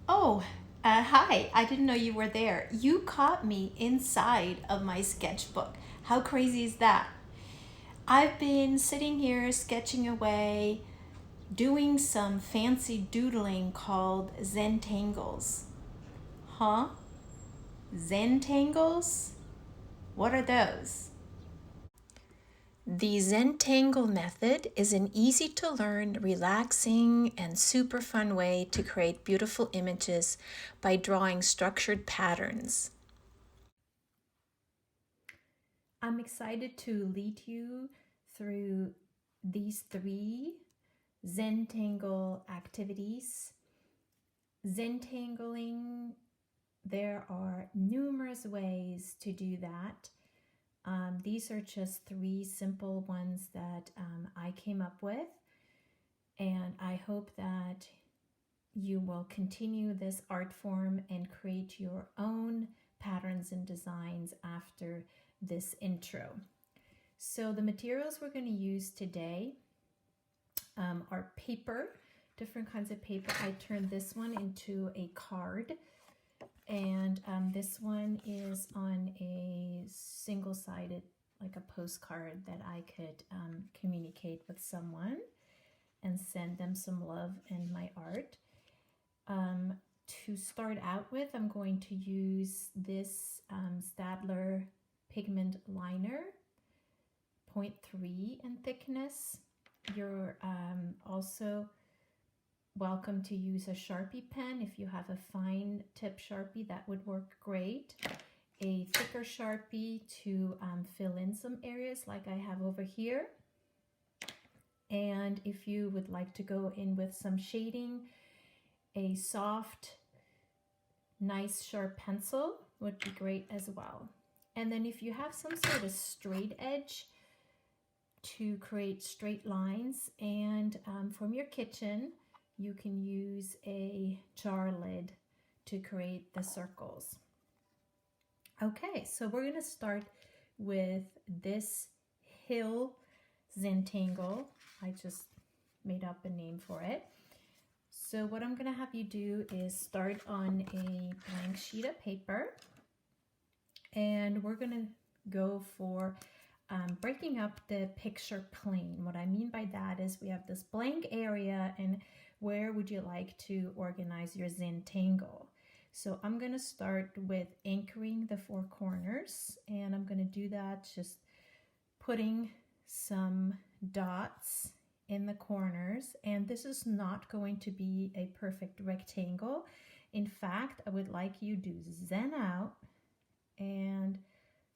Oh, hi. I didn't know you were there. You caught me inside of my sketchbook. How crazy is that? I've been sitting here sketching away, doing some fancy doodling called Zentangles. Huh? Zentangles? What are those? The Zentangle method is an easy to learn, relaxing, and super fun way to create beautiful images by drawing structured patterns. I'm excited to lead you through these three Zentangle activities. Zentangling, there are numerous ways to do that. These are just three simple ones that I came up with, and I hope that you will continue this art form and create your own patterns and designs after this intro. So the materials we're going to use today are paper, different kinds of paper. I turned this one into a card, and this one is on a single-sided, like a postcard that I could communicate with someone and send them some love in my art. To start out with, I'm going to use this Stadler pigment liner, 0.3 in thickness. You're also welcome to use a Sharpie pen. If you have a fine tip Sharpie, that would work great. A thicker Sharpie to fill in some areas like I have over here. And if you would like to go in with some shading, a soft, nice sharp pencil would be great as well. And then if you have some sort of straight edge to create straight lines, and from your kitchen, you can use a jar lid to create the circles. Okay, so we're going to start with this hill Zentangle. I just made up a name for it. So what I'm going to have you do is start on a blank sheet of paper, and we're going to go for breaking up the picture plane. What I mean by that is we have this blank area, and where would you like to organize your Zentangle? So I'm going to start with anchoring the four corners, and I'm going to do that just putting some dots in the corners. And this is not going to be a perfect rectangle. In fact, I would like you to zen out and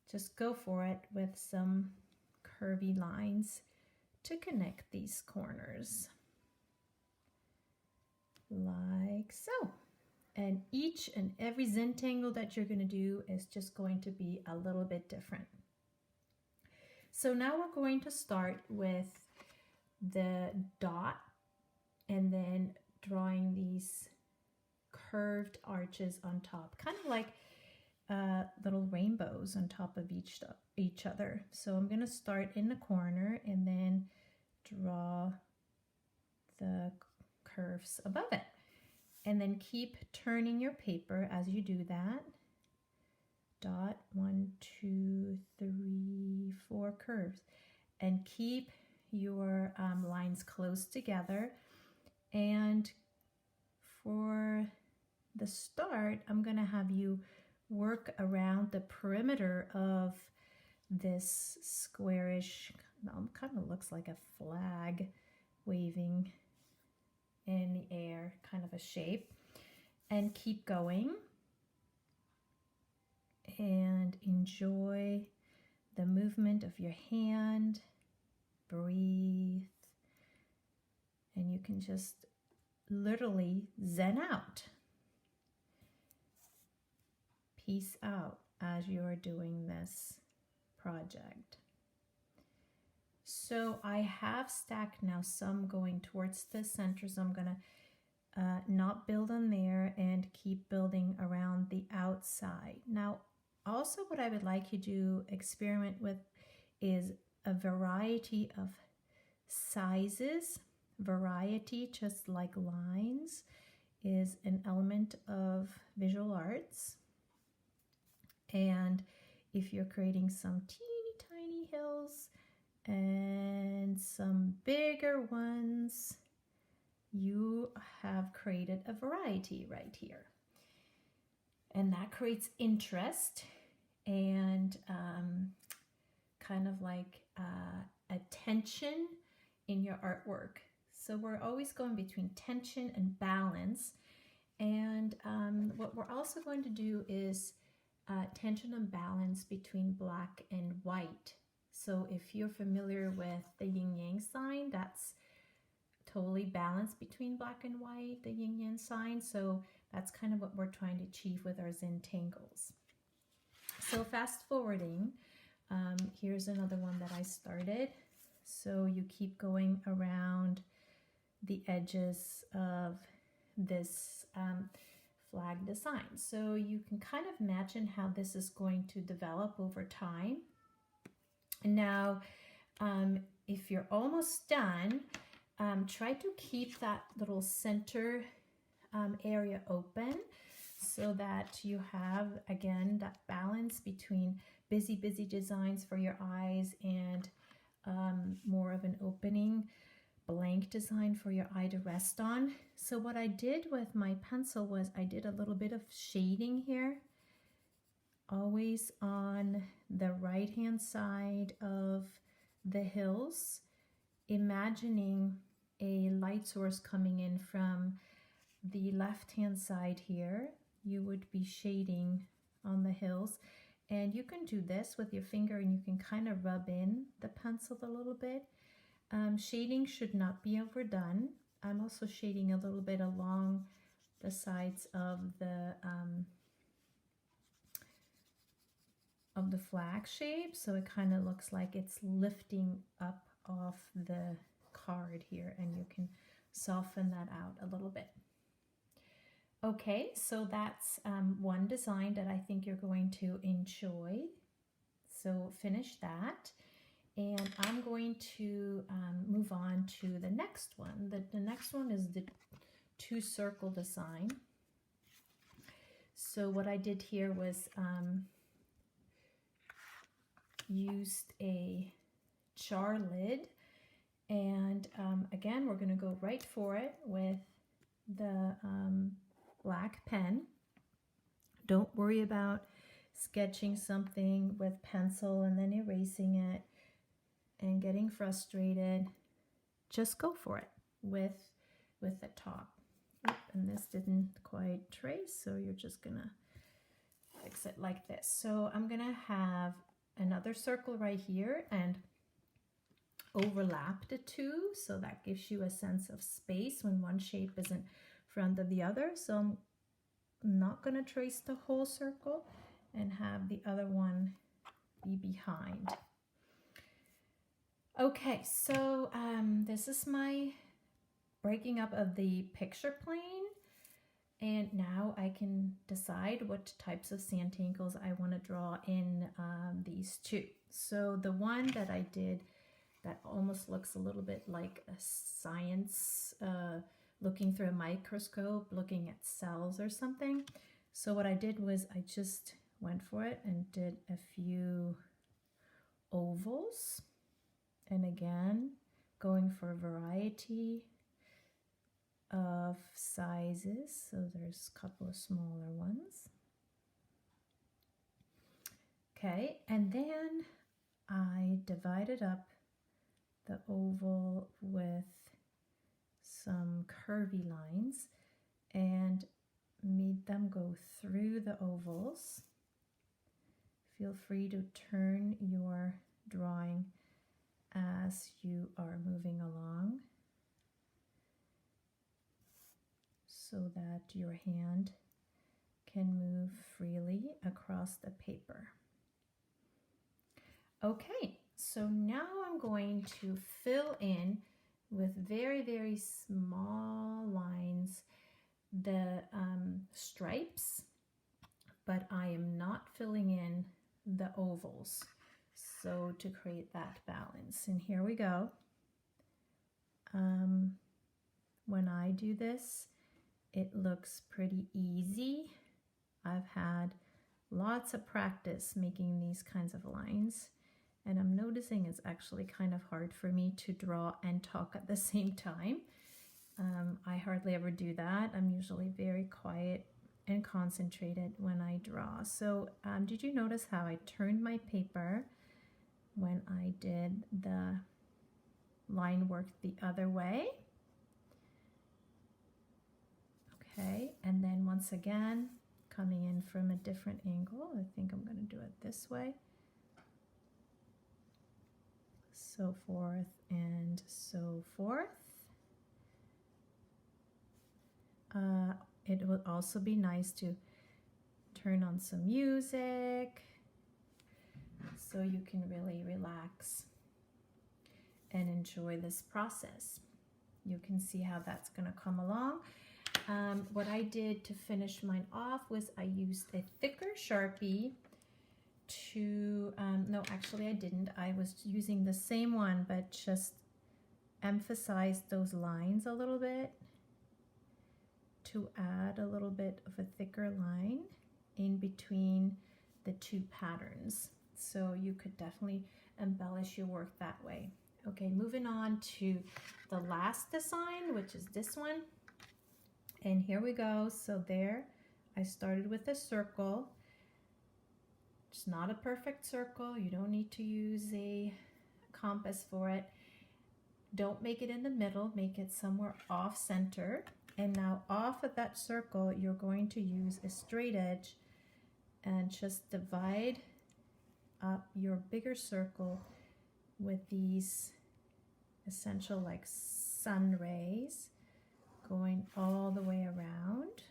just go for it with some curvy lines to connect these corners, like so. And each and every Zentangle that you're going to do is just going to be a little bit different. So now we're going to start with the dot and then drawing these curved arches on top, kind of like little rainbows on top of each other. So I'm going to start in the corner and then draw the curves above it. And then keep turning your paper as you do that. Dot, 1, 2, 3, 4 curves. And keep your lines close together. And for the start, I'm going to have you work around the perimeter of this squarish, kind of looks like a flag waving in the air, kind of a shape, and keep going and enjoy the movement of your hand. Breathe, and you can just literally zen out, peace out as you're doing this project. So I have stacked now some going towards the center, so I'm going to not build on there and keep building around the outside. Now, also what I would like you to experiment with is a variety of sizes, variety just like lines, is an element of visual arts. And if you're creating some teeny tiny hills and some bigger ones, you have created a variety right here. And that creates interest and kind of like attention in your artwork. So we're always going between tension and balance. And what we're also going to do is tension and balance between black and white. So if you're familiar with the yin yang sign, that's totally balanced between black and white, the yin yang sign. So that's kind of what we're trying to achieve with our Zentangles. So fast forwarding, here's another one that I started. So you keep going around the edges of this flag design. So you can kind of imagine how this is going to develop over time. And now, if you're almost done, try to keep that little center area open so that you have, again, that balance between busy designs for your eyes and more of an opening blank design for your eye to rest on. So what I did with my pencil was I did a little bit of shading here, always on the right hand side of the hills, imagining a light source coming in from the left hand side here. You would be shading on the hills, and you can do this with your finger and you can kind of rub in the pencil a little bit. Shading should not be overdone. I'm also shading a little bit along the sides of the flag shape, so it kind of looks like it's lifting up off the card here, and you can soften that out a little bit. Okay, so that's one design that I think you're going to enjoy. So finish that. And I'm going to move on to the next one. The next one is the 2 circle design. So what I did here was used a jar lid. And again, we're going to go right for it with the black pen. Don't worry about sketching something with pencil and then erasing it and getting frustrated. Just go for it with the top. Oop, and this didn't quite trace, so you're just gonna fix it like this. So I'm gonna have another circle right here and overlap the two, so that gives you a sense of space when one shape is in front of the other. So I'm not gonna trace the whole circle and have the other one be behind. Okay, so this is my breaking up of the picture plane, and now I can decide what types of Zentangles I want to draw in these two. So the one that I did that almost looks a little bit like a science, looking through a microscope, looking at cells or something. So what I did was I just went for it and did a few ovals. And again, going for a variety of sizes. So there's a couple of smaller ones. Okay, and then I divided up the oval with some curvy lines and made them go through the ovals. Feel free to turn your drawing as you are moving along so that your hand can move freely across the paper. Okay, so now I'm going to fill in with very small lines the stripes, but I am not filling in the ovals. So to create that balance, and here we go. When I do this, it looks pretty easy. I've had lots of practice making these kinds of lines, and I'm noticing it's actually kind of hard for me to draw and talk at the same time. I hardly ever do that. I'm usually very quiet and concentrated when I draw. So did you notice how I turned my paper when I did the line work the other way? Okay, and then once again, coming in from a different angle. I think I'm going to do it this way. So forth and so forth. It would also be nice to turn on some music so you can really relax and enjoy this process. You can see how that's going to come along. What I did to finish mine off was I used a thicker Sharpie to, no, actually I didn't. I was using the same one, but just emphasized those lines a little bit to add a little bit of a thicker line in between the two patterns. So you could definitely embellish your work that way. Okay, moving on to the last design, which is this one. And here we go. So there, I started with a circle. It's not a perfect circle. You don't need to use a compass for it. Don't make it in the middle. Make it somewhere off center. And now off of that circle, you're going to use a straight edge and just divide up your bigger circle with these essential like sun rays going all the way around.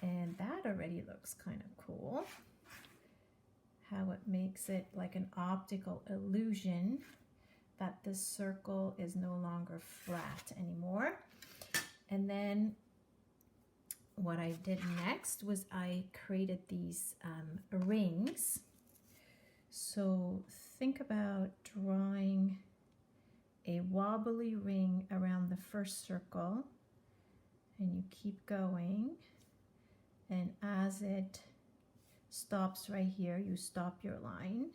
And that already looks kind of cool. How it makes it like an optical illusion that this circle is no longer flat anymore. And then what I did next was I created these rings. So think about drawing a wobbly ring around the first circle, and you keep going, and as it stops right here, you stop your line.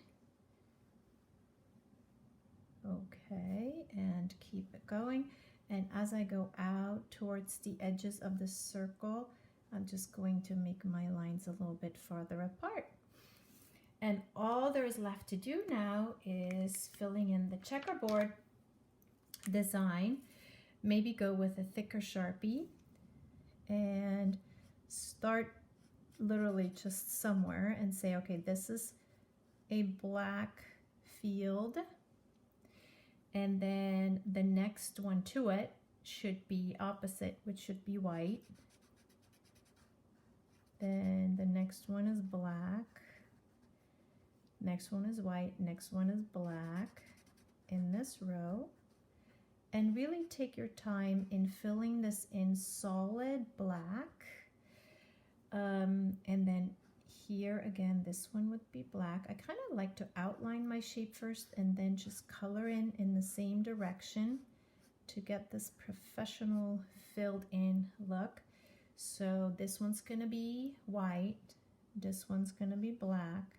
Okay, and keep it going. And as I go out towards the edges of the circle, I'm just going to make my lines a little bit farther apart. And all there is left to do now is filling in the checkerboard design. Maybe go with a thicker Sharpie and start literally just somewhere and say, okay, this is a black field. And then the next one to it should be opposite, which should be white. Then the next one is black. Next one is white. Next one is black in this row. And really take your time in filling this in solid black. And then here again, this one would be black. I kind of like to outline my shape first and then just color in the same direction to get this professional filled in look. So this one's going to be white, this one's going to be black,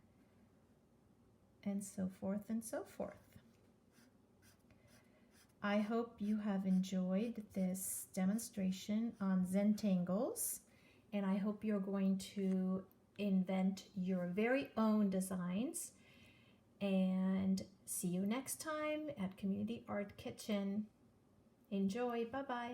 and so forth and so forth. I hope you have enjoyed this demonstration on Zentangles, and I hope you're going to invent your very own designs. And see you next time at Community Art Kitchen. Enjoy. Bye-bye.